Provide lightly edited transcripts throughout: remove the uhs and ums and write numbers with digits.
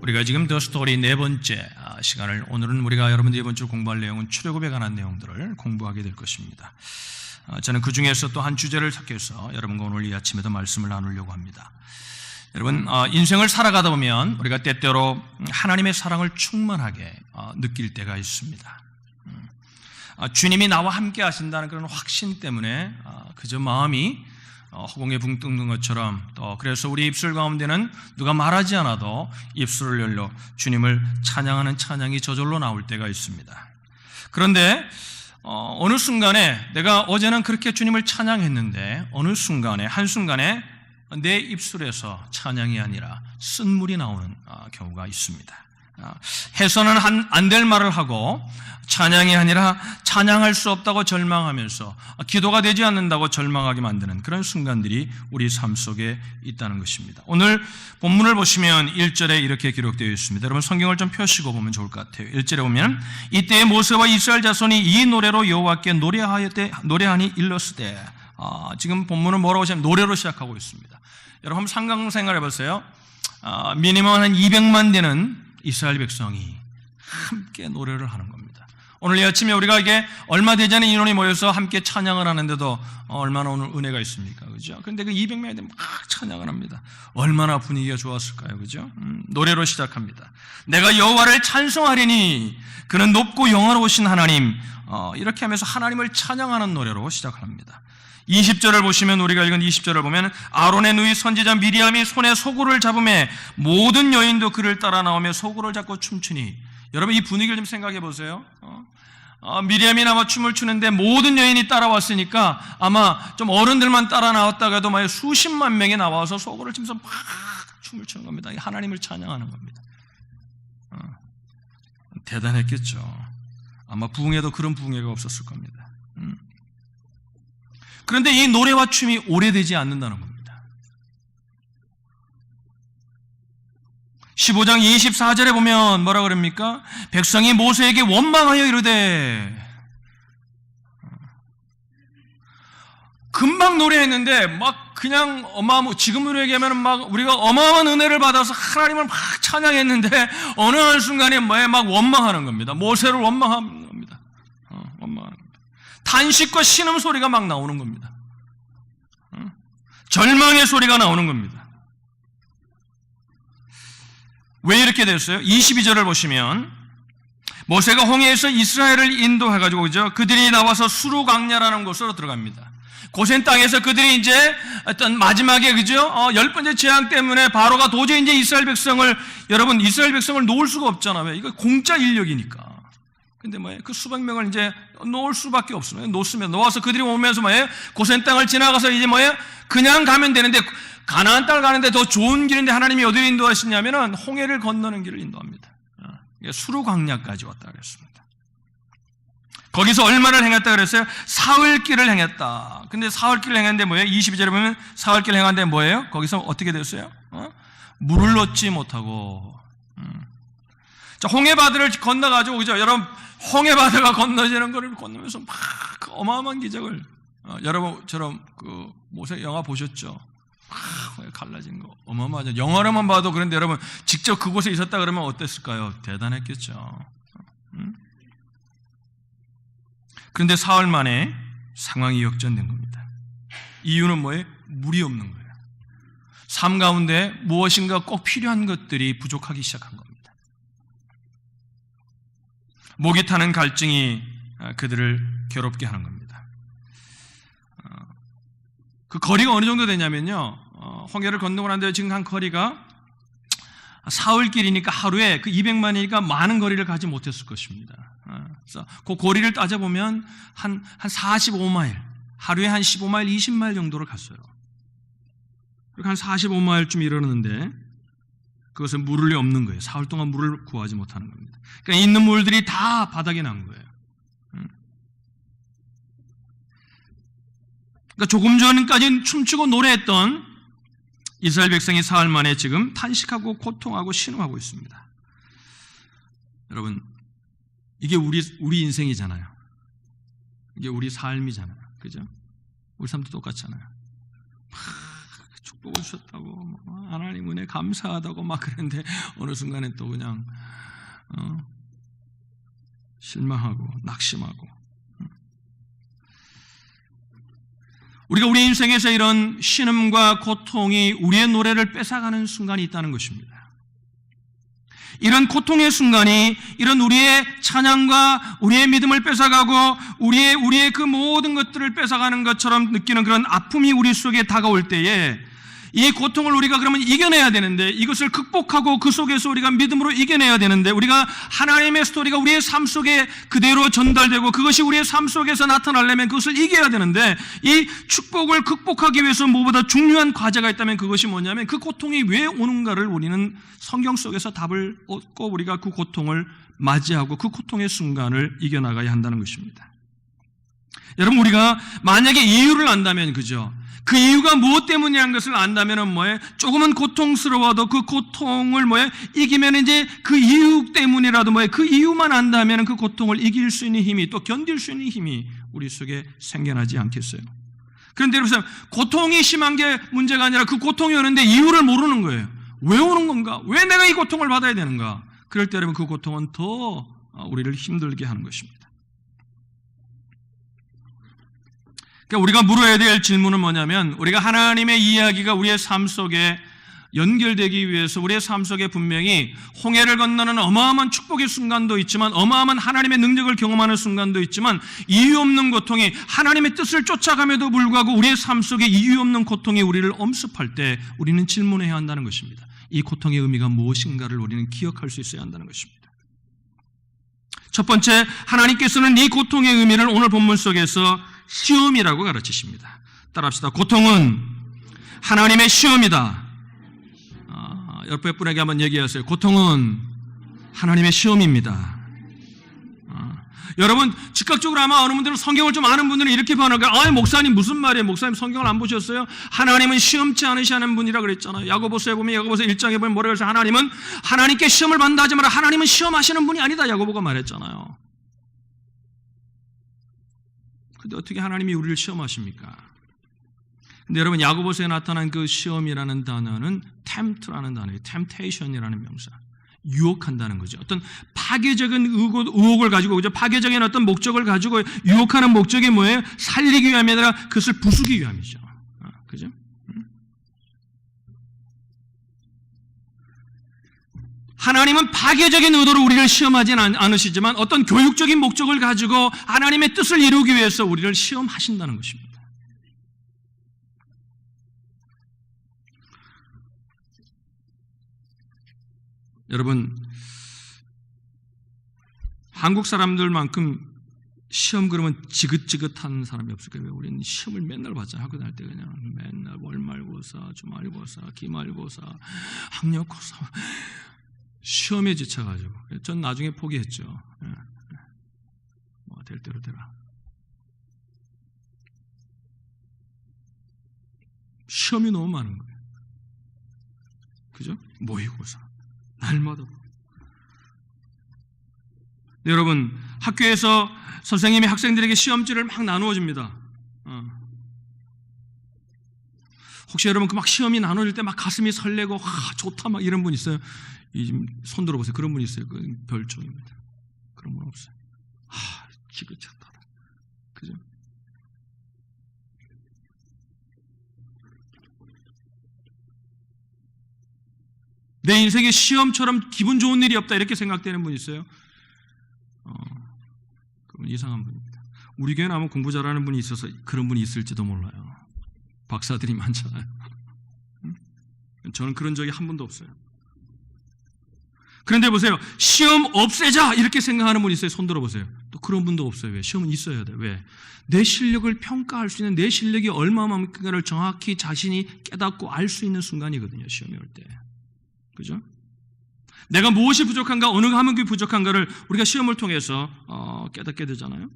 우리가 지금 더 스토리 네 번째 시간을, 오늘은 우리가 여러분들이 이번 주 공부할 내용은 출애굽에 관한 내용들을 공부하게 될 것입니다. 저는 그 중에서 또 한 주제를 택해서 여러분과 오늘 이 아침에도 말씀을 나누려고 합니다. 여러분, 인생을 살아가다 보면 우리가 때때로 하나님의 사랑을 충만하게 느낄 때가 있습니다. 주님이 나와 함께 하신다는 그런 확신 때문에 그저 마음이 허공에 붕 뜨는 것처럼, 또 그래서 우리 입술 가운데는 누가 말하지 않아도 입술을 열려 주님을 찬양하는 찬양이 저절로 나올 때가 있습니다. 그런데 어느 순간에 내가 어제는 그렇게 주님을 찬양했는데 어느 순간에, 한순간에 내 입술에서 찬양이 아니라 쓴물이 나오는 경우가 있습니다. 해서는 안 될 말을 하고 찬양이 아니라 찬양할 수 없다고 절망하면서 기도가 되지 않는다고 절망하게 만드는 그런 순간들이 우리 삶 속에 있다는 것입니다. 오늘 본문을 보시면 1절에 이렇게 기록되어 있습니다. 여러분 성경을 좀 펴시고 보면 좋을 것 같아요. 1절에 보면 이때에 모세와 이스라엘 자손이 이 노래로 여호와께 노래하니 일렀으되, 지금 본문은 뭐라고 하시냐면 노래로 시작하고 있습니다. 여러분 한번 상상생활 해보세요. 미니멈 한 200만 되는 이스라엘 백성이 함께 노래를 하는 겁니다. 오늘 이 아침에 우리가 이게 얼마 되지 않은 인원이 모여서 함께 찬양을 하는데도 얼마나 오늘 은혜가 있습니까? 그죠? 그런데 그 200명이 막 찬양을 합니다. 얼마나 분위기가 좋았을까요? 그죠? 노래로 시작합니다. 내가 여호와를 찬송하리니 그는 높고 영화로우신 하나님, 이렇게 하면서 하나님을 찬양하는 노래로 시작을 합니다. 20절을 보시면, 우리가 읽은 20절을 보면 아론의 누이 선지자 미리암이 손에 소구를 잡음에 모든 여인도 그를 따라 나오며 소구를 잡고 춤추니, 여러분 이 분위기를 좀 생각해 보세요. 미리암이 아마 춤을 추는데 모든 여인이 따라왔으니까 아마 좀 어른들만 따라 나왔다가 해도 막 수십만 명이 나와서 소구를 치면서 막 춤을 추는 겁니다. 하나님을 찬양하는 겁니다. 대단했겠죠. 아마 부흥회도 그런 부흥회가 없었을 겁니다. 그런데 이 노래와 춤이 오래되지 않는다는 겁니다. 15장 24절에 보면 뭐라 그럽니까? 백성이 모세에게 원망하여 이르되, 금방 노래했는데 막 그냥 지금으로 얘기하면 막 우리가 어마어마한 은혜를 받아서 하나님을 막 찬양했는데 어느 한순간에 막 원망하는 겁니다. 모세를 원망하는 겁니다. 원망하는 겁니다. 탄식과 신음소리가 막 나오는 겁니다. 절망의 소리가 나오는 겁니다. 왜 이렇게 됐어요? 22절을 보시면 모세가 홍해에서 이스라엘을 인도해가지고, 그죠? 그들이 나와서 수르 광야라는 곳으로 들어갑니다. 고센 땅에서 그들이 이제 어떤 마지막에, 그죠? 10번째 재앙 때문에 바로가 도저히 이제 이스라엘 백성을 놓을 수가 없잖아요. 왜? 이거 공짜 인력이니까. 근데 그 수백 명을 이제 놓을 수밖에 없어요. 놓아서 그들이 오면서 고센 땅을 지나가서 이제 그냥 가면 되는데, 가나안 땅을 가는데 더 좋은 길인데 하나님이 어디를 인도하시냐면은 홍해를 건너는 길을 인도합니다. 수르 광야까지 왔다 그랬습니다. 거기서 얼마를 행했다 그랬어요? 사흘길을 행했다. 근데 사흘길을 행했는데 뭐예요? 22절에 보면 사흘길을 행했는데 뭐예요? 거기서 어떻게 됐어요? 물을 얻지 못하고. 자, 홍해바다를 건너가지고, 그죠? 여러분, 홍해바다가 건너지는 거를 건너면서 막 어마어마한 기적을, 여러분처럼 그 모세 영화 보셨죠? 갈라진 거 어마어마하죠. 영화로만 봐도. 그런데 여러분 직접 그곳에 있었다 그러면 어땠을까요? 대단했겠죠. 그런데 사흘 만에 상황이 역전된 겁니다. 이유는 뭐예요? 물이 없는 거예요. 삶 가운데 무엇인가 꼭 필요한 것들이 부족하기 시작한 겁니다. 목이 타는 갈증이 그들을 괴롭게 하는 겁니다. 그 거리가 어느 정도 되냐면요, 홍해를 건너고 난 뒤에 지금 한 거리가 사흘길이니까 하루에 그 200만이니까 많은 거리를 가지 못했을 것입니다. 그래서 그 거리를 따져보면 한 45마일, 하루에 한 15마일, 20마일 정도를 갔어요. 그리고 한 45마일쯤 이르렀는데 그것은 물이 없는 거예요. 사흘 동안 물을 구하지 못하는 겁니다. 그러니까 있는 물들이 다 바닥에 난 거예요. 그러니까 조금 전까지 춤추고 노래했던 이스라엘 백성이 사흘 만에 지금 탄식하고 고통하고 신음하고 있습니다. 여러분, 이게 우리 인생이잖아요. 이게 우리 삶이잖아요. 그죠? 우리 삶도 똑같잖아요. 막 축복을 주셨다고, 하나님 은혜 감사하다고 막 그랬는데 어느 순간에 또 그냥 실망하고 낙심하고. 우리가 우리 인생에서 이런 신음과 고통이 우리의 노래를 뺏어가는 순간이 있다는 것입니다. 이런 고통의 순간이 이런 우리의 찬양과 우리의 믿음을 뺏어가고 우리의 그 모든 것들을 뺏어가는 것처럼 느끼는 그런 아픔이 우리 속에 다가올 때에 이 고통을 우리가 그러면 이겨내야 되는데, 이것을 극복하고 그 속에서 우리가 믿음으로 이겨내야 되는데, 우리가 하나님의 스토리가 우리의 삶 속에 그대로 전달되고 그것이 우리의 삶 속에서 나타나려면 그것을 이겨야 되는데, 이 축복을 극복하기 위해서 무엇보다 중요한 과제가 있다면 그것이 뭐냐면 그 고통이 왜 오는가를 우리는 성경 속에서 답을 얻고 우리가 그 고통을 맞이하고 그 고통의 순간을 이겨나가야 한다는 것입니다. 여러분, 우리가 만약에 이유를 안다면, 그죠? 그 이유가 무엇 때문이라는 것을 안다면은 조금은 고통스러워도 그 고통을 이기면 이제 그 이유 때문이라도 그 이유만 안다면은 그 고통을 이길 수 있는 힘이, 또 견딜 수 있는 힘이 우리 속에 생겨나지 않겠어요? 그런데 여러분, 고통이 심한 게 문제가 아니라 그 고통이 오는데 이유를 모르는 거예요. 왜 오는 건가? 왜 내가 이 고통을 받아야 되는가? 그럴 때 여러분, 그 고통은 더 우리를 힘들게 하는 것입니다. 그러니까 우리가 물어야 될 질문은 뭐냐면, 우리가 하나님의 이야기가 우리의 삶 속에 연결되기 위해서 우리의 삶 속에 분명히 홍해를 건너는 어마어마한 축복의 순간도 있지만, 어마어마한 하나님의 능력을 경험하는 순간도 있지만, 이유 없는 고통이, 하나님의 뜻을 쫓아감에도 불구하고 우리의 삶 속에 이유 없는 고통이 우리를 엄습할 때 우리는 질문해야 한다는 것입니다. 이 고통의 의미가 무엇인가를 우리는 기억할 수 있어야 한다는 것입니다. 첫 번째, 하나님께서는 이 고통의 의미를 오늘 본문 속에서 시험이라고 가르치십니다. 따라합시다. 고통은 하나님의 시험이다. 옆에 분에게 한번 얘기하세요. 고통은 하나님의 시험입니다. 여러분, 즉각적으로 아마 어느 분들은 성경을 좀 아는 분들은 이렇게 반응할 거예요. 목사님 무슨 말이에요? 목사님 성경을 안 보셨어요? 하나님은 시험치 않으시는 분이라 그랬잖아요. 야고보서에 보면, 야고보서 1장에 보면 뭐라고 해서 하나님께 시험을 받는다 하지 마라. 하나님은 시험하시는 분이 아니다. 야고보가 말했잖아요. 근데 어떻게 하나님이 우리를 시험하십니까? 근데 여러분, 야고보서에 나타난 그 시험이라는 단어는 tempt라는 단어예요. temptation이라는 명사. 유혹한다는 거죠. 어떤 파괴적인 의혹을 가지고, 그죠? 파괴적인 어떤 목적을 가지고 유혹하는 목적이 뭐예요? 살리기 위함이 아니라 그것을 부수기 위함이죠. 그죠? 하나님은 파괴적인 의도로 우리를 시험하지는 않으시지만 어떤 교육적인 목적을 가지고 하나님의 뜻을 이루기 위해서 우리를 시험하신다는 것입니다. 여러분, 한국 사람들만큼 시험 그러면 지긋지긋한 사람이 없을 거예요. 우리는 시험을 맨날 받잖아요. 학교 다닐 때 그냥 맨날 월말고사, 주말고사, 기말고사, 학력고사, 시험에 지쳐가지고. 전 나중에 포기했죠. 뭐 될 대로 되라. 시험이 너무 많은 거예요. 그죠? 모의고사, 날마다. 네, 여러분, 학교에서 선생님이 학생들에게 시험지를 막 나누어 줍니다. 혹시 여러분 그 막 시험이 나눠질 때 막 가슴이 설레고 좋다 막 이런 분 있어요? 손 들어보세요. 그런 분 있어요? 그 별종입니다. 그런 분 없어요. 지긋지긋하다. 그죠? 내 인생에 시험처럼 기분 좋은 일이 없다 이렇게 생각되는 분 있어요? 그건 이상한 분입니다. 우리 교회는 아마 공부 잘하는 분이 있어서 그런 분이 있을지도 몰라요. 박사들이 많잖아요. 저는 그런 적이 한 번도 없어요. 그런데 보세요. 시험 없애자 이렇게 생각하는 분 있어요? 손 들어보세요. 또 그런 분도 없어요. 왜? 시험은 있어야 돼. 왜? 내 실력을 평가할 수 있는, 내 실력이 얼마만큼인가를 정확히 자신이 깨닫고 알 수 있는 순간이거든요. 시험이 올 때. 그죠? 내가 무엇이 부족한가, 어느 과목이 부족한가를 우리가 시험을 통해서 깨닫게 되잖아요.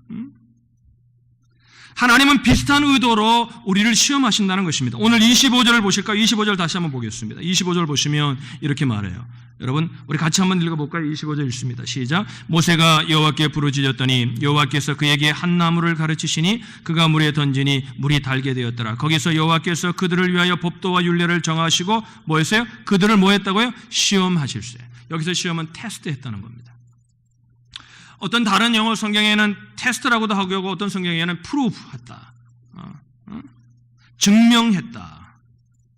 하나님은 비슷한 의도로 우리를 시험하신다는 것입니다. 오늘 25절을 보실까요? 25절 다시 한번 보겠습니다. 25절 보시면 이렇게 말해요. 여러분, 우리 같이 한번 읽어볼까요? 25절 읽습니다. 시작. 모세가 여호와께 부르짖었더니 여호와께서 그에게 한 나무를 가르치시니 그가 물에 던지니 물이 달게 되었더라. 거기서 여호와께서 그들을 위하여 법도와 율례를 정하시고 뭐 했어요? 그들을 뭐 했다고요? 시험하실세. 여기서 시험은 테스트했다는 겁니다. 어떤 다른 영어 성경에는 테스트라고도 하고 어떤 성경에는 프루프했다. 증명했다.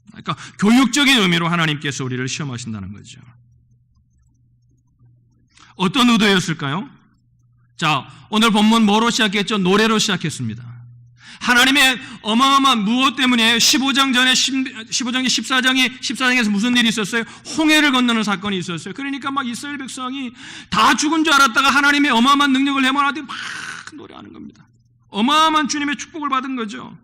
그러니까 교육적인 의미로 하나님께서 우리를 시험하신다는 거죠. 어떤 의도였을까요? 자, 오늘 본문 뭐로 시작했죠? 노래로 시작했습니다. 하나님의 어마어마한 무엇 때문에 15장 전에 15장에 14장에서 무슨 일이 있었어요? 홍해를 건너는 사건이 있었어요. 그러니까 막 이스라엘 백성이 다 죽은 줄 알았다가 하나님의 어마어마한 능력을 해모하더니 막 노래하는 겁니다. 어마어마한 주님의 축복을 받은 거죠.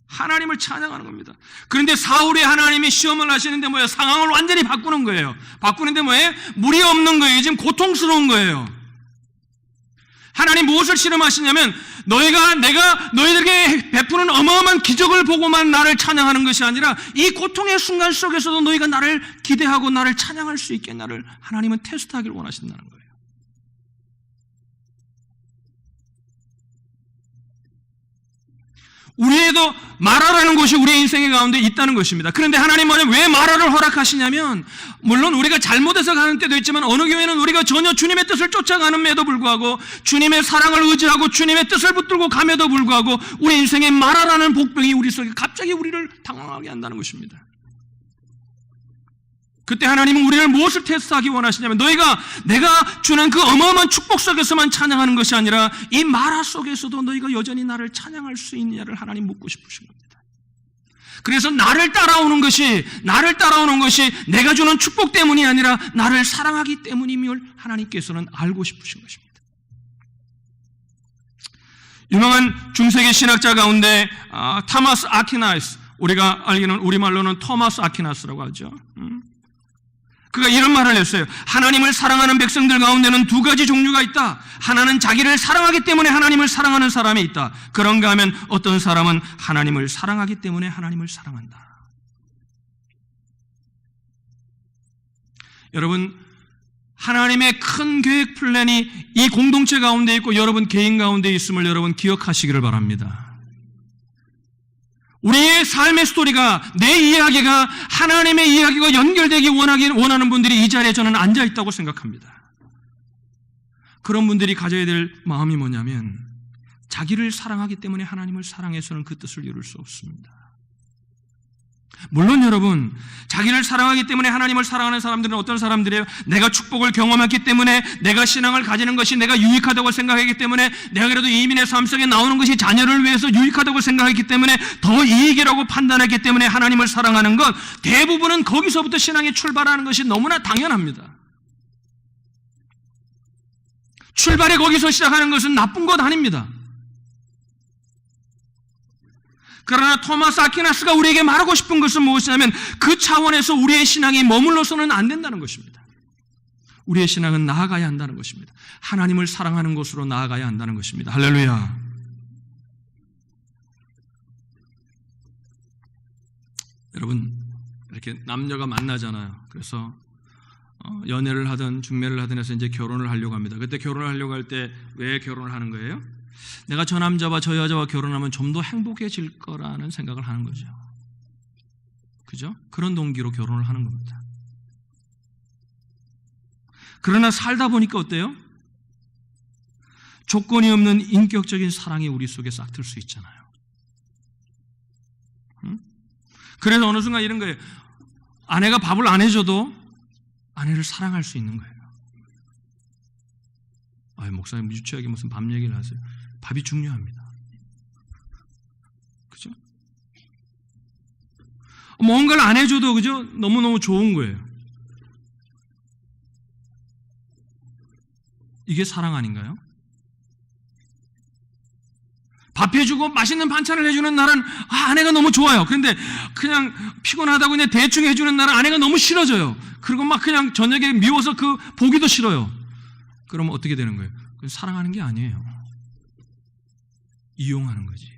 하나님을 찬양하는 겁니다. 그런데 사울이 하나님이 시험을 하시는데 뭐예요? 상황을 완전히 바꾸는 거예요. 바꾸는데 뭐예요? 물이 없는 거예요. 지금 고통스러운 거예요. 하나님 무엇을 실험하시냐면 내가 너희들에게 베푸는 어마어마한 기적을 보고만 나를 찬양하는 것이 아니라 이 고통의 순간 속에서도 너희가 나를 기대하고 나를 찬양할 수 있게 나를 하나님은 테스트하기를 원하신다는 거예요. 우리에도 마라라는 것이 우리의 인생의 가운데 있다는 것입니다. 그런데 하나님은 왜 마라를 허락하시냐면 물론 우리가 잘못해서 가는 때도 있지만 어느 교회는 우리가 전혀 주님의 뜻을 쫓아가는에도 불구하고 주님의 사랑을 의지하고 주님의 뜻을 붙들고 감에도 불구하고 우리 인생의 마라라는 복병이 우리 속에 갑자기 우리를 당황하게 한다는 것입니다. 그때 하나님은 우리를 무엇을 테스트하기 원하시냐면 너희가 내가 주는 그 어마어마한 축복 속에서만 찬양하는 것이 아니라 이 마라 속에서도 너희가 여전히 나를 찬양할 수 있느냐를 하나님 묻고 싶으신 겁니다. 그래서 나를 따라오는 것이 내가 주는 축복 때문이 아니라 나를 사랑하기 때문임을 하나님께서는 알고 싶으신 것입니다. 유명한 중세기 신학자 가운데 토마스 아퀴나스, 우리가 알기는 우리말로는 토마스 아퀴나스라고 하죠. 그가 이런 말을 했어요. 하나님을 사랑하는 백성들 가운데는 두 가지 종류가 있다. 하나는 자기를 사랑하기 때문에 하나님을 사랑하는 사람이 있다. 그런가 하면 어떤 사람은 하나님을 사랑하기 때문에 하나님을 사랑한다. 여러분, 하나님의 큰 계획 플랜이 이 공동체 가운데 있고 여러분 개인 가운데 있음을 여러분 기억하시기를 바랍니다. 우리의 삶의 스토리가, 내 이야기가 하나님의 이야기와 연결되기 원하는 분들이 이 자리에 저는 앉아 있다고 생각합니다. 그런 분들이 가져야 될 마음이 뭐냐면 자기를 사랑하기 때문에 하나님을 사랑해서는 그 뜻을 이룰 수 없습니다. 물론 여러분, 자기를 사랑하기 때문에 하나님을 사랑하는 사람들은 어떤 사람들이에요? 내가 축복을 경험했기 때문에, 내가 신앙을 가지는 것이 내가 유익하다고 생각하기 때문에, 내가 그래도 이민의 삶 속에 나오는 것이 자녀를 위해서 유익하다고 생각했기 때문에, 더 이익이라고 판단했기 때문에 하나님을 사랑하는 것, 대부분은 거기서부터 신앙이 출발하는 것이 너무나 당연합니다. 출발이 거기서 시작하는 것은 나쁜 것 아닙니다. 그러나 토마스 아퀴나스가 우리에게 말하고 싶은 것은 무엇이냐면 그 차원에서 우리의 신앙이 머물러서는 안 된다는 것입니다. 우리의 신앙은 나아가야 한다는 것입니다. 하나님을 사랑하는 곳으로 나아가야 한다는 것입니다. 할렐루야. 여러분, 이렇게 남녀가 만나잖아요. 그래서 연애를 하든 중매를 하든 해서 이제 결혼을 하려고 합니다. 그때 결혼을 하려고 할 때 왜 결혼을 하는 거예요? 내가 저 남자와 저 여자와 결혼하면 좀 더 행복해질 거라는 생각을 하는 거죠. 그죠? 그런 동기로 결혼을 하는 겁니다. 그러나 살다 보니까 어때요? 조건이 없는 인격적인 사랑이 우리 속에 싹 틀 수 있잖아요. 그래서 어느 순간 이런 거예요. 아내가 밥을 안 해줘도 아내를 사랑할 수 있는 거예요. 목사님 유치하게 무슨 밥 얘기를 하세요. 밥이 중요합니다. 그죠? 뭔가를 안 해줘도 그죠? 너무너무 좋은 거예요. 이게 사랑 아닌가요? 밥 해주고 맛있는 반찬을 해주는 날은 아내가 너무 좋아요. 그런데 그냥 피곤하다고 그냥 대충 해주는 날은 아내가 너무 싫어져요. 그리고 막 그냥 저녁에 미워서 그 보기도 싫어요. 그러면 어떻게 되는 거예요? 그건 사랑하는 게 아니에요. 이용하는 거지.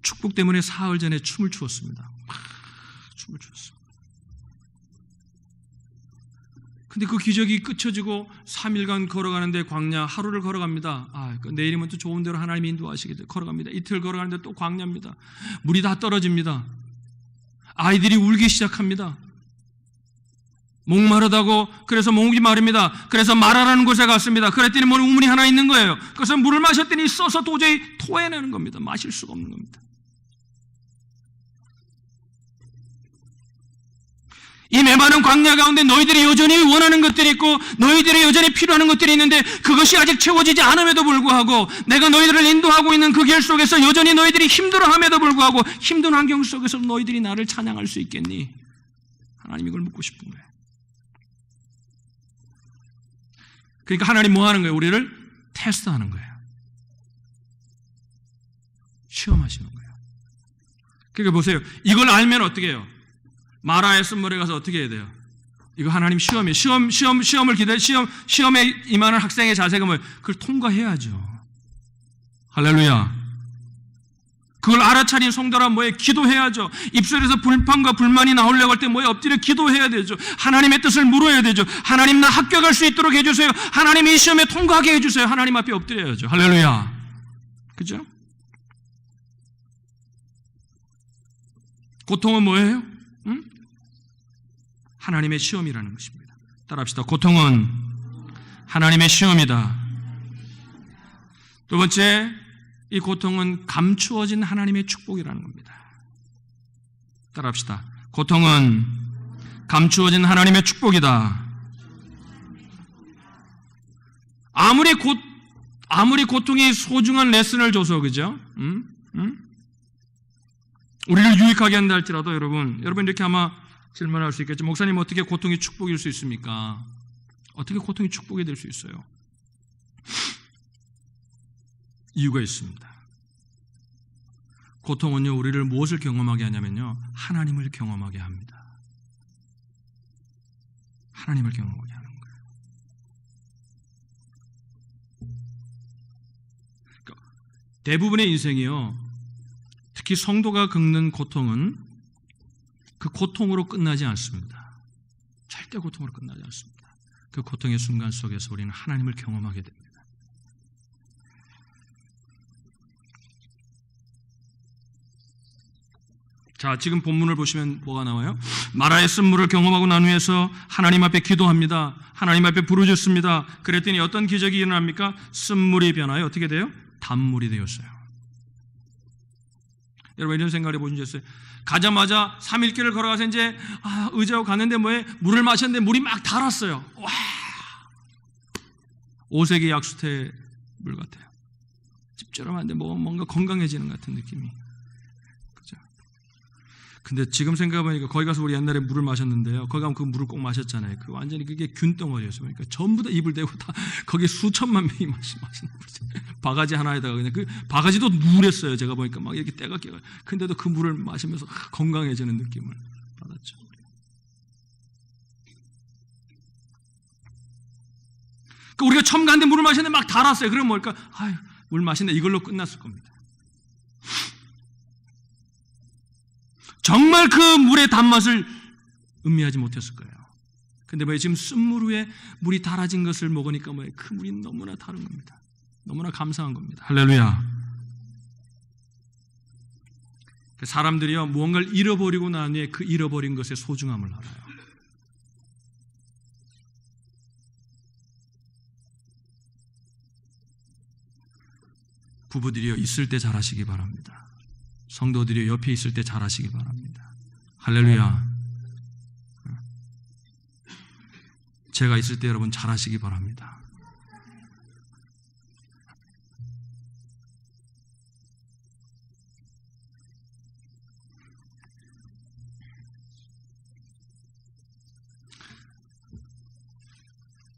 축복 때문에 사흘 전에 춤을 추었습니다. 춤을 추었습니다. 근데 그 기적이 끝쳐지고 3일간 걸어가는데 광야 하루를 걸어갑니다. 내일이면 또 좋은 대로 하나님이 인도하시겠죠. 걸어갑니다. 이틀 걸어가는데 또 광야입니다. 물이 다 떨어집니다. 아이들이 울기 시작합니다. 목마르다고 그래서 목이 마릅니다. 그래서 마라라는 곳에 갔습니다. 그랬더니 우물이 하나 있는 거예요. 그래서 물을 마셨더니 써서 도저히 토해내는 겁니다. 마실 수가 없는 겁니다. 이 메마른 광야 가운데 너희들이 여전히 원하는 것들이 있고 너희들이 여전히 필요한 것들이 있는데 그것이 아직 채워지지 않음에도 불구하고 내가 너희들을 인도하고 있는 그 길 속에서 여전히 너희들이 힘들어함에도 불구하고 힘든 환경 속에서 너희들이 나를 찬양할 수 있겠니? 하나님 이걸 묻고 싶은 거예요. 그러니까 하나님 뭐 하는 거예요? 우리를 테스트하는 거예요. 시험하시는 거예요. 그러니까 보세요. 이걸 알면 어떻게 해요? 마라의 쓴물에 가서 어떻게 해야 돼요? 이거 하나님 시험이에요. 시험에 임하는 학생의 자세가 뭐예요? 그걸 통과해야죠. 할렐루야. 그걸 알아차린 성도란 뭐예요? 기도해야죠. 입술에서 불판과 불만이 나오려고 할 때 뭐예요? 엎드려 기도해야 되죠. 하나님의 뜻을 물어야 되죠. 하나님 나 합격할 수 있도록 해주세요. 하나님 이 시험에 통과하게 해주세요. 하나님 앞에 엎드려야죠. 할렐루야. 그죠? 고통은 뭐예요? 하나님의 시험이라는 것입니다. 따라합시다. 고통은 하나님의 시험이다. 두 번째, 이 고통은 감추어진 하나님의 축복이라는 겁니다. 따라합시다. 고통은 감추어진 하나님의 축복이다. 아무리 고통이 소중한 레슨을 줘서, 그죠? 우리를 유익하게 한다 할지라도 여러분 이렇게 아마 질문할 수 있겠죠. 목사님 어떻게 고통이 축복일 수 있습니까? 어떻게 고통이 축복이 될 수 있어요? 이유가 있습니다. 고통은요 우리를 무엇을 경험하게 하냐면요 하나님을 경험하게 합니다. 하나님을 경험하게 하는 거예요. 그러니까 대부분의 인생이요 특히 성도가 겪는 고통은 그 고통으로 끝나지 않습니다. 절대 고통으로 끝나지 않습니다. 그 고통의 순간 속에서 우리는 하나님을 경험하게 됩니다. 자, 지금 본문을 보시면 뭐가 나와요? 마라의 쓴물을 경험하고 난 후에서 하나님 앞에 기도합니다. 하나님 앞에 부르짖습니다. 그랬더니 어떤 기적이 일어납니까? 쓴물이 변하여 어떻게 돼요? 단물이 되었어요. 여러분 이런 생각을 해보신 적 있어요? 가자마자 3일길을 걸어가서 이제 의자하고 갔는데 뭐에 물을 마셨는데 물이 막 달았어요. 와, 5세기 약수태 물 같아요. 찝찝한데 뭔가 건강해지는 것 같은 느낌이. 그죠? 근데 지금 생각해보니까 거기 가서 우리 옛날에 물을 마셨는데요. 거기 가면 그 물을 꼭 마셨잖아요. 그 완전히 그게 균덩어리였어요. 그러니까 전부 다 입을 대고 다 거기에 수천만 명이 마시는 거죠. 바가지 하나에다가 그냥 그 바가지도 누랬어요. 제가 보니까 막 이렇게 때가 깨가. 근데도 그 물을 마시면서 건강해지는 느낌을 받았죠. 그러니까 우리가 처음 갔는데 물을 마셨는데 막 달았어요. 그러면 뭘까? 물 마신다 이걸로 끝났을 겁니다. 정말 그 물의 단맛을 음미하지 못했을 거예요. 근데 지금 쓴물 위에 물이 달아진 것을 먹으니까 그 물이 너무나 다른 겁니다. 너무나 감사한 겁니다. 할렐루야. 사람들이요 무언가를 잃어버리고 난 후에 그 잃어버린 것의 소중함을 알아요. 부부들이요 있을 때 잘하시기 바랍니다. 성도들이 옆에 있을 때 잘하시기 바랍니다. 할렐루야. 제가 있을 때 여러분 잘하시기 바랍니다.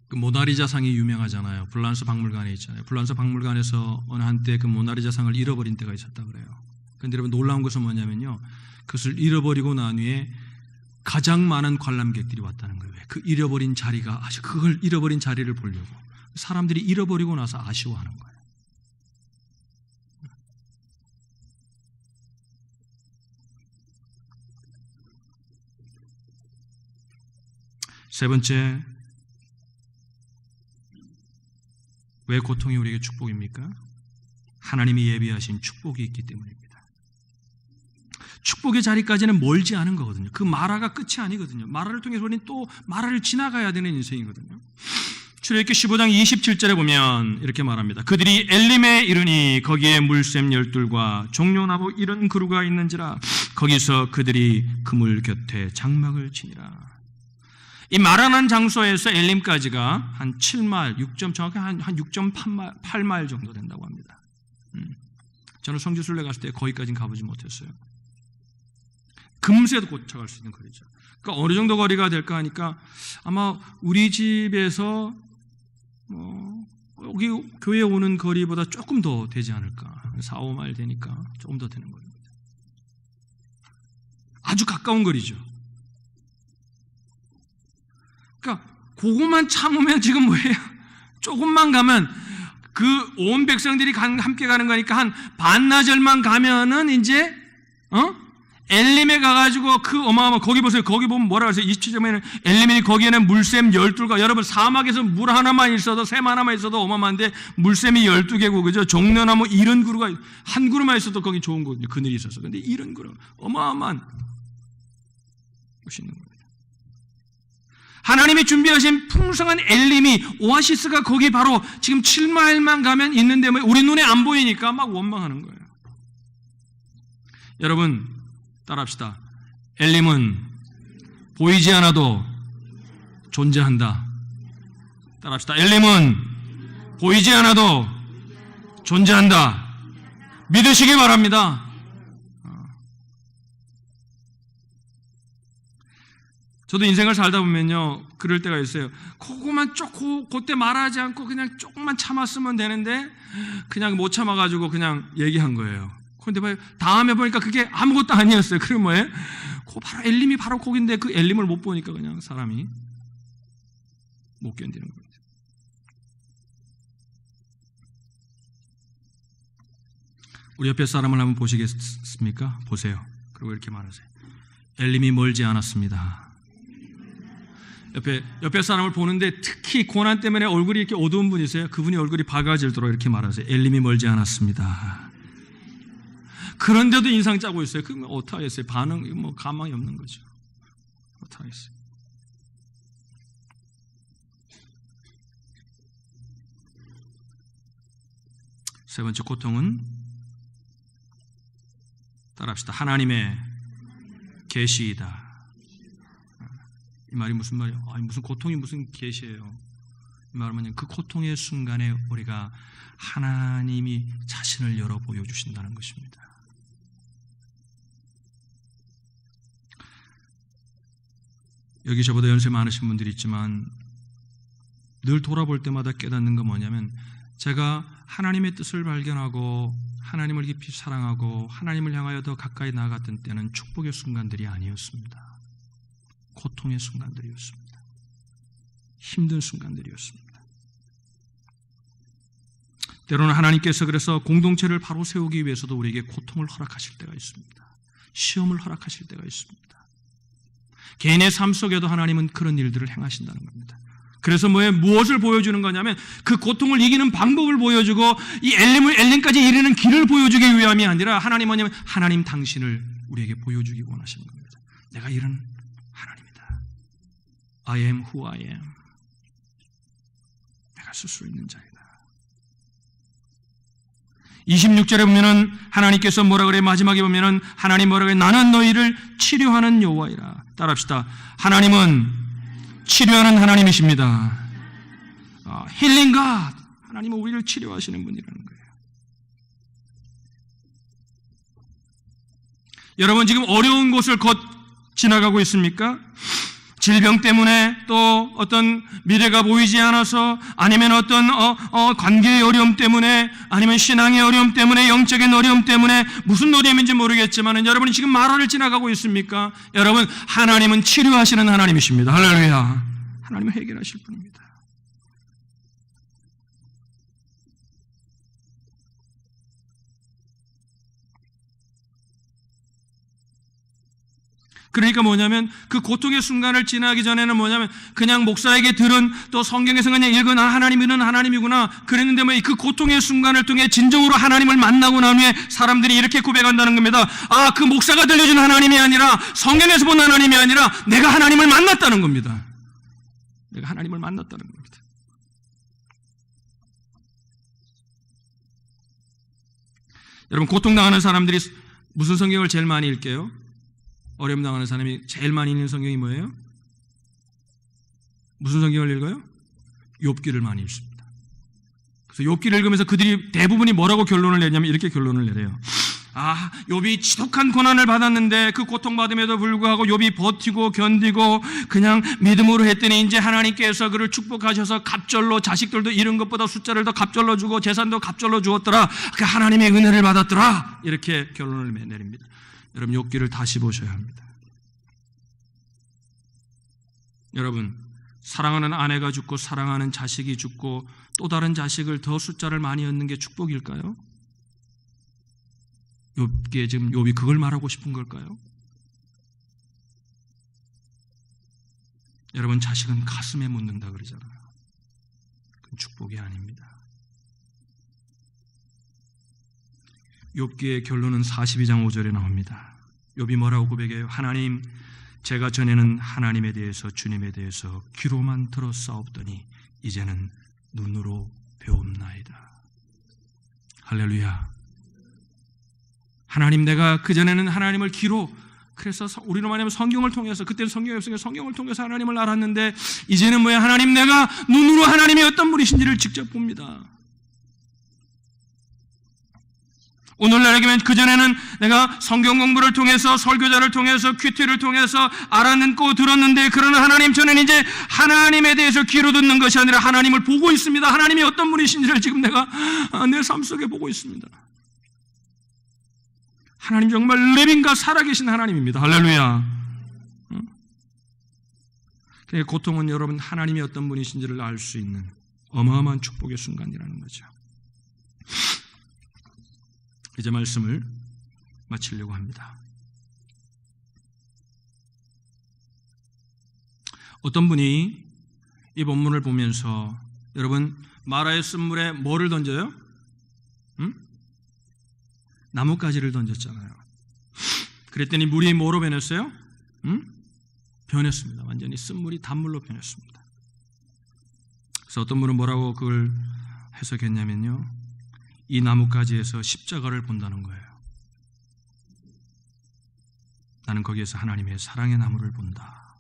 그 모나리자 상이 유명하잖아요. 불란서 박물관에 있잖아요. 불란서 박물관에서 어느 한때 그 모나리자 상을 잃어버린 때가 있었다 그래요. 그런데 여러분 놀라운 것은 뭐냐면요. 그것을 잃어버리고 난 후에 가장 많은 관람객들이 왔다는 거예요. 그 잃어버린 자리가, 그걸 잃어버린 자리를 보려고. 사람들이 잃어버리고 나서 아쉬워하는 거예요. 세 번째, 왜 고통이 우리에게 축복입니까? 하나님이 예비하신 축복이 있기 때문입니다. 축복의 자리까지는 멀지 않은 거거든요. 그 마라가 끝이 아니거든요. 마라를 통해서 우리는 또 마라를 지나가야 되는 인생이거든요. 출애굽기 15장 27절에 보면 이렇게 말합니다. 그들이 엘림에 이르니 거기에 물샘 12과 종려나무 이런 그루가 있는지라 거기서 그들이 그물 곁에 장막을 치니라. 이 마라는 장소에서 엘림까지가 한 7마일, 정확히 한 6.8마일 정도 된다고 합니다. 저는 성지순례 갔을 때 거기까지는 가보지 못했어요. 금세 도착할 수 있는 거리죠. 그러니까 어느 정도 거리가 될까 하니까 아마 우리 집에서 여기 교회 오는 거리보다 조금 더 되지 않을까. 4, 5마일 되니까 조금 더 되는 거리입니다. 아주 가까운 거리죠. 그러니까 그것만 참으면 지금 뭐예요? 조금만 가면 그 온 백성들이 함께 가는 거니까 한 반나절만 가면은 이제 엘림에 가가지고 그 어마어마 거기 보세요. 거기 보면 뭐라 그러세요? 27절에는 엘림이 거기에는 물샘 12가 여러분 사막에서 물 하나만 있어도 샘 하나만 있어도 어마어마한데 물샘이 12개고 그죠? 종려나무 이런 그루가 한 그루만 있어도 거기 좋은 거거든요. 그늘이 있어서. 근데 이런 그루 어마어마한 곳이 있는 겁니다. 하나님이 준비하신 풍성한 엘림이 오아시스가 거기 바로 지금 7마일만 가면 있는데 우리 눈에 안 보이니까 막 원망하는 거예요. 여러분 따라합시다. 엘림은 보이지 않아도 존재한다. 따라합시다. 엘림은 보이지 않아도 존재한다. 믿으시기 바랍니다. 저도 인생을 살다 보면요, 그럴 때가 있어요. 그거만 그때 말하지 않고 그냥 조금만 참았으면 되는데, 그냥 못 참아가지고 그냥 얘기한 거예요. 그런데 봐요, 다음에 보니까 그게 아무것도 아니었어요. 그럼 뭐예요? 바로 엘림이 바로 거긴데 그 엘림을 못 보니까 그냥 사람이 못 견디는 겁니다. 우리 옆에 사람을 한번 보시겠습니까? 보세요. 그리고 이렇게 말하세요. 엘림이 멀지 않았습니다. 옆에 사람을 보는데 특히 고난 때문에 얼굴이 이렇게 어두운 분이세요. 그분이 얼굴이 밝아지도록 이렇게 말하세요. 엘림이 멀지 않았습니다. 그런데도 인상 짜고 있어요. 그러면 어떡하겠어요? 가망이 없는 거죠. 어떡하겠어요? 세 번째 고통은 따라합시다. 하나님의 계시이다. 이 말이 무슨 말이에요? 무슨 고통이 무슨 계시예요? 이 말은 그 고통의 순간에 우리가 하나님이 자신을 열어 보여주신다는 것입니다. 여기 저보다 연세 많으신 분들이 있지만 늘 돌아볼 때마다 깨닫는 건 뭐냐면 제가 하나님의 뜻을 발견하고 하나님을 깊이 사랑하고 하나님을 향하여 더 가까이 나아갔던 때는 축복의 순간들이 아니었습니다. 고통의 순간들이었습니다. 힘든 순간들이었습니다. 때로는 하나님께서 그래서 공동체를 바로 세우기 위해서도 우리에게 고통을 허락하실 때가 있습니다. 시험을 허락하실 때가 있습니다. 개인의 삶 속에도 하나님은 그런 일들을 행하신다는 겁니다. 그래서 무엇을 보여주는 거냐면 그 고통을 이기는 방법을 보여주고 이 엘림까지 이르는 길을 보여주기 위함이 아니라 하나님 뭐냐면 하나님 당신을 우리에게 보여주기 원하시는 겁니다. 내가 이런 하나님이다. I am who I am. 내가 스스로 있는 자이다. 26절에 보면은 하나님께서 뭐라 그래? 마지막에 보면은 하나님 뭐라 그래? 나는 너희를 치료하는 여호와이라. 따라합시다. 하나님은 치료하는 하나님이십니다. 힐링 갓. 하나님은 우리를 치료하시는 분이라는 거예요. 여러분 지금 어려운 곳을 지나가고 있습니까? 질병 때문에 또 어떤 미래가 보이지 않아서 아니면 어떤 관계의 어려움 때문에 아니면 신앙의 어려움 때문에 영적인 어려움 때문에 무슨 어려움인지 모르겠지만 여러분이 지금 말화를 지나가고 있습니까? 여러분 하나님은 치료하시는 하나님이십니다. 할렐루야. 하나님은 해결하실 분입니다. 그러니까 뭐냐면 그 고통의 순간을 지나기 전에는 뭐냐면 그냥 목사에게 들은 또 성경에서 그냥 읽은 하나님은 하나님이구나 그랬는데 뭐 그 고통의 순간을 통해 진정으로 하나님을 만나고 난 후에 사람들이 이렇게 고백한다는 겁니다. 그 목사가 들려준 하나님이 아니라 성경에서 본 하나님이 아니라 내가 하나님을 만났다는 겁니다. 내가 하나님을 만났다는 겁니다. 여러분 고통당하는 사람들이 무슨 성경을 제일 많이 읽게요? 어려움 당하는 사람이 제일 많이 읽는 성경이 뭐예요? 무슨 성경을 읽어요? 욥기를 많이 읽습니다. 그래서 욥기를 읽으면서 그들이 대부분이 뭐라고 결론을 내냐면 이렇게 결론을 내려요. 욥이 지독한 고난을 받았는데 그 고통받음에도 불구하고 욥이 버티고 견디고 그냥 믿음으로 했더니 이제 하나님께서 그를 축복하셔서 갑절로 자식들도 잃은 것보다 숫자를 더 갑절로 주고 재산도 갑절로 주었더라. 그 하나님의 은혜를 받았더라. 이렇게 결론을 내립니다. 여러분 욥기를 다시 보셔야 합니다. 여러분 사랑하는 아내가 죽고 사랑하는 자식이 죽고 또 다른 자식을 더 숫자를 많이 얻는 게 축복일까요? 욥기에 지금 욥이 그걸 말하고 싶은 걸까요? 여러분 자식은 가슴에 묻는다 그러잖아요. 그건 축복이 아닙니다. 욥기의 결론은 42장 5절에 나옵니다. 욥이 뭐라고 고백해요? 하나님, 제가 전에는 하나님에 대해서 주님에 대해서 귀로만 들었사옵더니 이제는 눈으로 배움나이다. 할렐루야. 하나님, 내가 그전에는 하나님을 귀로, 그래서 우리로 말하면 성경을 통해서, 그때는 성경이 없으니까 성경을 통해서 하나님을 알았는데 이제는 뭐야? 하나님, 내가 눈으로 하나님이 어떤 분이신지를 직접 봅니다. 오늘날에는 그전에는 내가 성경 공부를 통해서 설교자를 통해서 큐티를 통해서 알았고 들었는데 그러나 하나님, 저는 이제 하나님에 대해서 귀로 듣는 것이 아니라 하나님을 보고 있습니다. 하나님이 어떤 분이신지를 지금 내가 내 삶 속에 보고 있습니다. 하나님 정말 레빈과 살아계신 하나님입니다. 할렐루야. 고통은 여러분 하나님이 어떤 분이신지를 알 수 있는 어마어마한 축복의 순간이라는 거죠. 이제 말씀을 마치려고 합니다. 어떤 분이 이 본문을 보면서 여러분 마라의 쓴물에 뭐를 던져요? 나뭇가지를 던졌잖아요. 그랬더니 물이 뭐로 변했어요? 변했습니다. 완전히 쓴물이 단물로 변했습니다. 그래서 어떤 분은 뭐라고 그걸 해석했냐면요, 이 나뭇가지에서 십자가를 본다는 거예요. 나는 거기에서 하나님의 사랑의 나무를 본다.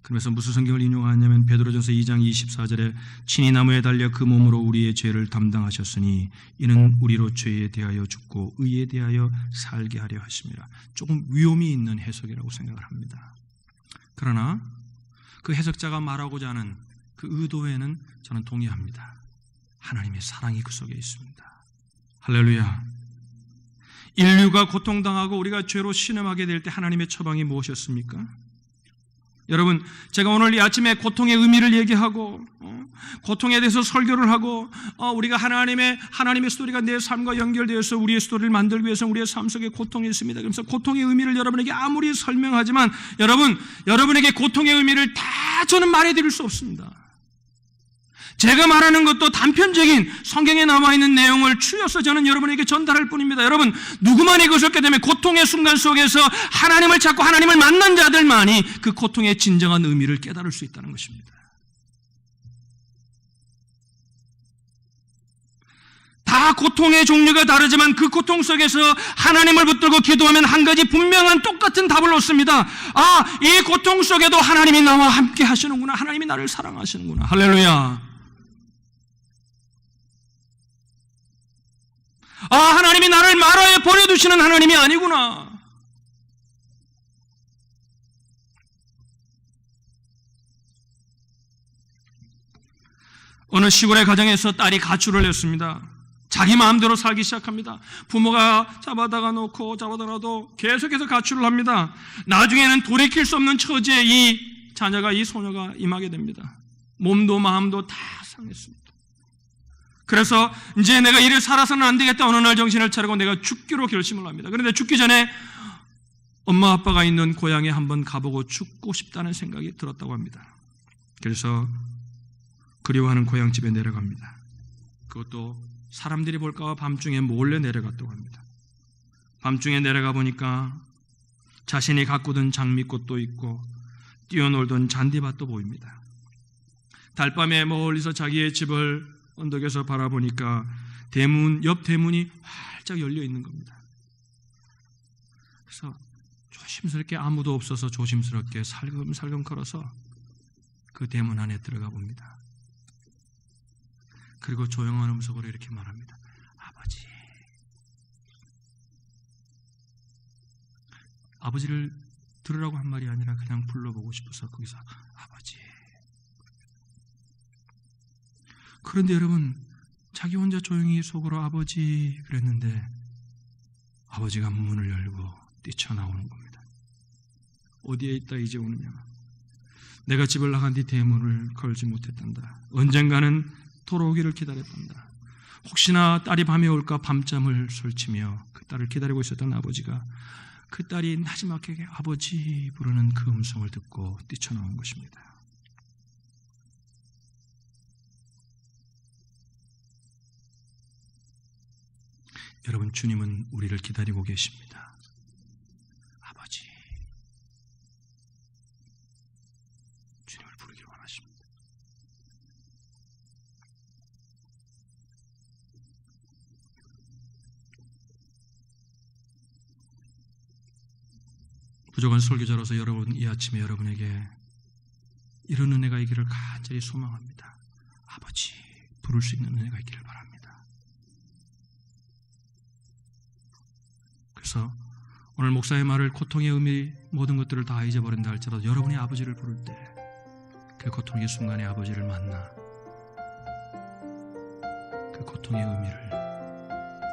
그러면서 무슨 성경을 인용하냐면 베드로전서 2장 24절에 친히 나무에 달려 그 몸으로 우리의 죄를 담당하셨으니 이는 우리로 죄에 대하여 죽고 의에 대하여 살게 하려 하심이라. 조금 위험이 있는 해석이라고 생각을 합니다. 그러나 그 해석자가 말하고자 하는 그 의도에는 저는 동의합니다. 하나님의 사랑이 그 속에 있습니다. 할렐루야. 인류가 고통당하고 우리가 죄로 신음하게 될 때 하나님의 처방이 무엇이었습니까? 여러분, 제가 오늘 이 아침에 고통의 의미를 얘기하고 고통에 대해서 설교를 하고 우리가 하나님의 스토리가 내 삶과 연결되어서 우리의 스토리를 만들기 위해서 우리의 삶 속에 고통이 있습니다. 그래서 고통의 의미를 여러분에게 아무리 설명하지만 여러분에게 고통의 의미를 다 저는 말해드릴 수 없습니다. 제가 말하는 것도 단편적인 성경에 남아있는 내용을 추려서 저는 여러분에게 전달할 뿐입니다. 여러분, 누구만 이것을 때문에 고통의 순간 속에서 하나님을 찾고 하나님을 만난 자들만이 그 고통의 진정한 의미를 깨달을 수 있다는 것입니다. 다 고통의 종류가 다르지만 그 고통 속에서 하나님을 붙들고 기도하면 한 가지 분명한 똑같은 답을 얻습니다. 이 고통 속에도 하나님이 나와 함께 하시는구나. 하나님이 나를 사랑하시는구나. 할렐루야. 하나님이 나를 마라에 버려두시는 하나님이 아니구나. 어느 시골의 가정에서 딸이 가출을 했습니다. 자기 마음대로 살기 시작합니다. 부모가 잡아다가 놓고 잡아다가 놔도 계속해서 가출을 합니다. 나중에는 돌이킬 수 없는 처지에 이 자녀가, 이 소녀가 임하게 됩니다. 몸도 마음도 다 상했습니다. 그래서 이제 내가 이를 살아서는 안 되겠다. 어느 날 정신을 차리고 내가 죽기로 결심을 합니다. 그런데 죽기 전에 엄마 아빠가 있는 고향에 한번 가보고 죽고 싶다는 생각이 들었다고 합니다. 그래서 그리워하는 고향집에 내려갑니다. 그것도 사람들이 볼까 봐 밤중에 몰래 내려갔다고 합니다. 밤중에 내려가 보니까 자신이 가꾸던 장미꽃도 있고 뛰어놀던 잔디밭도 보입니다. 달밤에 멀리서 자기의 집을 언덕에서 바라보니까 옆 대문이 활짝 열려 있는 겁니다. 그래서 조심스럽게, 아무도 없어서 조심스럽게 살금살금 걸어서 그 대문 안에 들어가 봅니다. 그리고 조용한 음성으로 이렇게 말합니다. 아버지. 아버지를 들으라고 한 말이 아니라 그냥 불러보고 싶어서 거기서 아버지. 그런데 여러분, 자기 혼자 조용히 속으로 아버지 그랬는데 아버지가 문을 열고 뛰쳐나오는 겁니다. 어디에 있다 이제 오느냐. 내가 집을 나간 뒤 대문을 걸지 못했단다. 언젠가는 돌아오기를 기다렸단다. 혹시나 딸이 밤에 올까 밤잠을 설치며 그 딸을 기다리고 있었던 아버지가 그 딸이 나지막하게 아버지 부르는 그 음성을 듣고 뛰쳐나온 것입니다. 여러분, 주님은 우리를 기다리고 계십니다. 아버지. 주님을 부르기를 원하십니다. 부족한 설교자로서 여러분, 이 아침에 여러분에게 이런 은혜가 있기를 간절히 소망합니다. 아버지 부를 수 있는 은혜가 있기를 바랍니다. 그래서 오늘 목사의 말을 고통의 의미 모든 것들을 다 잊어버린다 할지라도 여러분이 아버지를 부를 때 그 고통의 순간에 아버지를 만나 그 고통의 의미를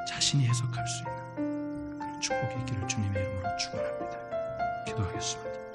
자신이 해석할 수 있는 그런 축복이 있기를 주님의 이름으로 축원합니다. 기도하겠습니다.